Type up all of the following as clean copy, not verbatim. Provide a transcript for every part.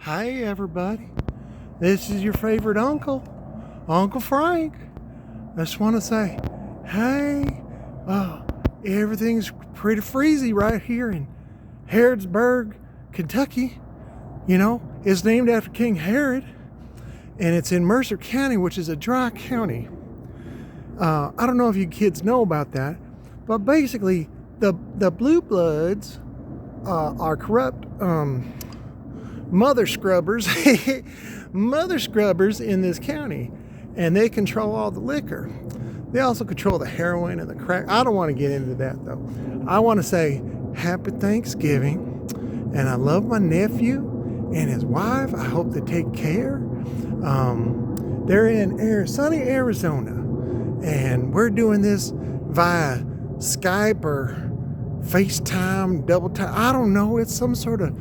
Hi, everybody. This is your favorite uncle, Uncle Frank. I just want to say, hey, everything's pretty freezy right here in Harrodsburg, Kentucky. You know, it's named after King Herod, and it's in Mercer County, which is a dry county. I don't know if you kids know about that, but basically, the blue bloods are corrupt mother scrubbers in this county, and they control all the liquor. They also control the heroin and the crack. I don't want to get into that though. I want to say happy Thanksgiving, and I love my nephew and his wife. I hope they take care. They're in sunny Arizona, and we're doing this via Skype or FaceTime, double time. I don't know. It's some sort of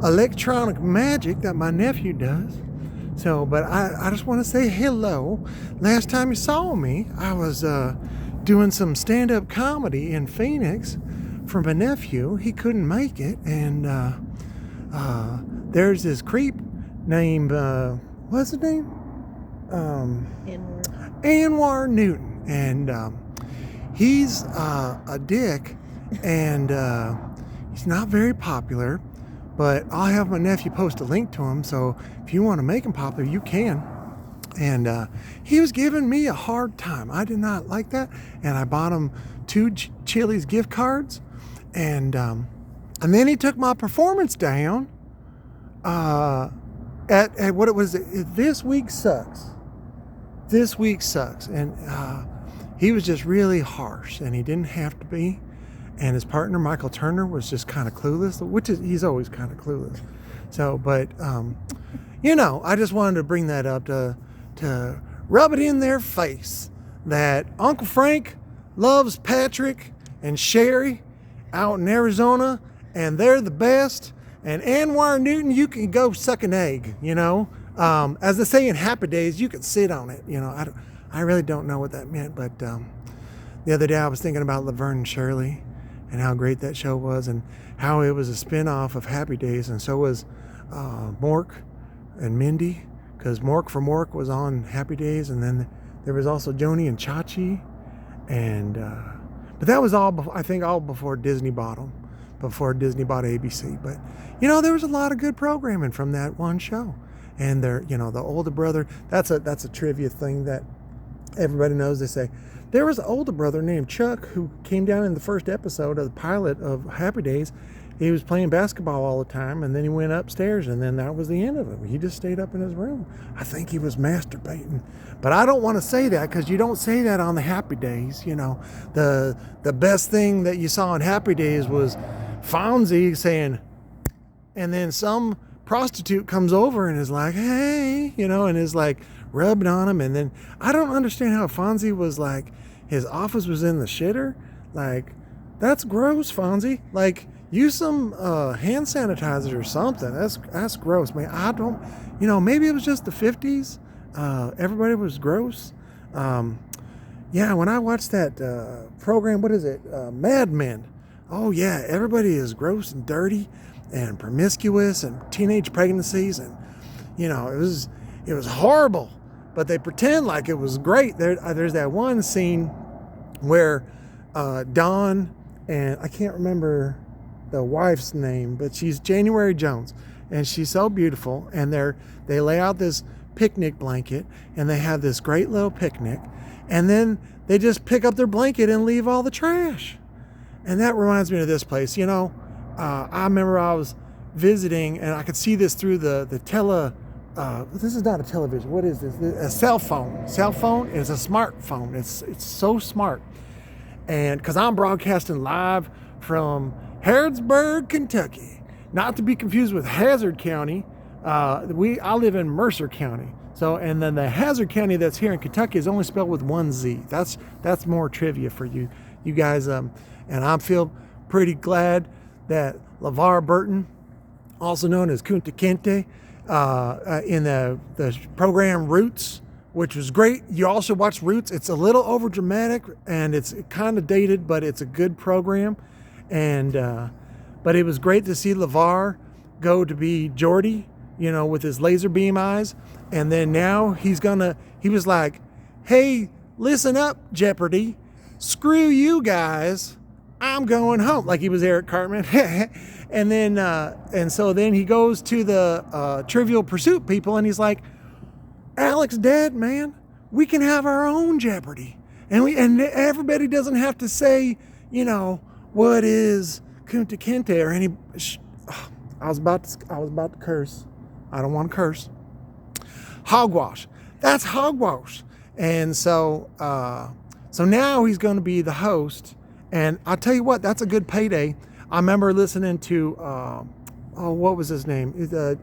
electronic magic that my nephew does. So, but I just want to say hello. Last time you saw me, I was doing some stand-up comedy in Phoenix for my nephew. He couldn't make it, and there's this creep named what's his name? Anwar Newton, and he's a dick, and he's not very popular. But I'll have my nephew post a link to him, so if you want to make him popular, you can. And he was giving me a hard time. I did not like that, and I bought him 2 Chili's gift cards, and then he took my performance down at what it was. This week sucks. This week sucks, and he was just really harsh, and he didn't have to be. And his partner, Michael Turner, was just kind of clueless, he's always kind of clueless. So, but, I just wanted to bring that up to rub it in their face that Uncle Frank loves Patrick and Sherry out in Arizona, and they're the best. And Anwar Newton, you can go suck an egg, As they say in Happy Days, you can sit on it, I really don't know what that meant, but the other day I was thinking about Laverne and Shirley, and how great that show was, and how it was a spin-off of Happy Days, and so was Mork and Mindy, because Mork from Mork was on Happy Days, and then there was also Joni and Chachi, and but that was all, I think, all before Disney bought them, before Disney bought ABC. But there was a lot of good programming from that one show, and the older brother. That's a trivia thing that everybody knows. They say there was an older brother named Chuck who came down in the first episode of the pilot of Happy Days. He was playing basketball all the time, and then he went upstairs, and then that was the end of it. He just stayed up in his room. I think he was masturbating. But I don't want to say that, because you don't say that on the Happy Days. The best thing that you saw on Happy Days was Fonzie saying, and then some prostitute comes over and is like, hey, and is like rubbing on him. And then I don't understand how Fonzie was like, his office was in the shitter. Like, that's gross, Fonzie. Like, use some hand sanitizer or something. That's gross, man. I don't, maybe it was just the 50s. Everybody was gross. Yeah, when I watched that program, what is it? Mad Men. Oh yeah, everybody is gross and dirty and promiscuous and teenage pregnancies, and it was horrible. But they pretend like it was great. There's that one scene where Dawn, and I can't remember the wife's name, but she's January Jones, and she's so beautiful. And they lay out this picnic blanket, and they have this great little picnic, and then they just pick up their blanket and leave all the trash. And that reminds me of this place. I remember I was visiting, and I could see this through the this is not a television. What is this? A cell phone. Cell phone is a smartphone. It's so smart. And because I'm broadcasting live from Harrodsburg, Kentucky, not to be confused with Hazard County. I live in Mercer County. So, and then the Hazard County that's here in Kentucky is only spelled with 1 Z. That's more trivia for you guys. And I feel pretty glad that LeVar Burton, also known as Kunta Kinte, in the program Roots, which was great. You also watch Roots. It's a little over dramatic, and it's kind of dated, but it's a good program. And but it was great to see LeVar go to be Geordie, with his laser beam eyes. And then now he was like, hey, listen up, Jeopardy. Screw you guys. I'm going home. Like he was Eric Cartman. and so then he goes to the Trivial Pursuit people and he's like, Alex dead, man. We can have our own Jeopardy. And everybody doesn't have to say, what is Kunta Kinte or any. I was about to curse. I don't want to curse. Hogwash. That's hogwash. And so now he's going to be the host. And I'll tell you what, that's a good payday. I remember listening to, what was his name? The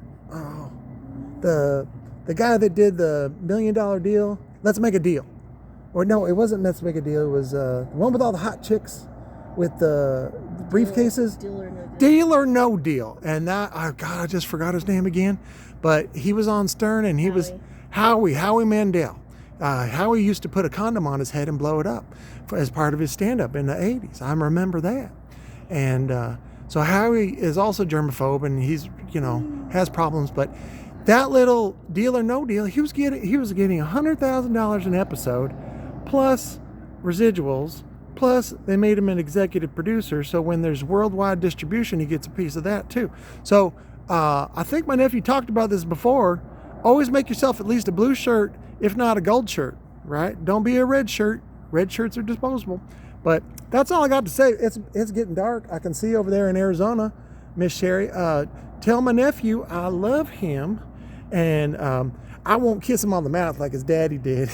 guy that did the $1 Million Deal. Let's Make a Deal. Or no, it wasn't Let's Make a Deal. It was the one with all the hot chicks with the briefcases. Deal or No Deal. And that, I just forgot his name again. But he was on Stern and he was Howie Mandel. Howie used to put a condom on his head and blow it up as part of his stand-up in the 80s. I remember that. And so Howie is also germaphobe and he's, has problems. But that little Deal or No Deal, he was getting $100,000 an episode plus residuals. Plus, they made him an executive producer, so when there's worldwide distribution, he gets a piece of that too. So I think my nephew talked about this before. Always make yourself at least a blue shirt, if not a gold shirt, right? Don't be a red shirt. Red shirts are disposable. But that's all I got to say. It's getting dark. I can see over there in Arizona, Miss Sherry. Tell my nephew I love him, and I won't kiss him on the mouth like his daddy did.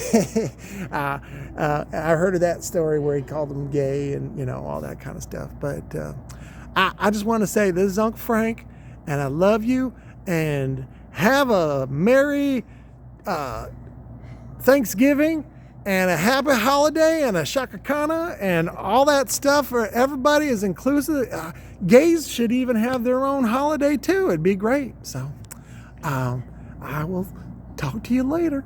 I heard of that story where he called him gay and, all that kind of stuff. But I just want to say this is Uncle Frank, and I love you, and have a merry Thanksgiving and a happy holiday and a Shaka Khan and all that stuff for everybody is inclusive. Gays should even have their own holiday too. It'd be great. So I will talk to you later.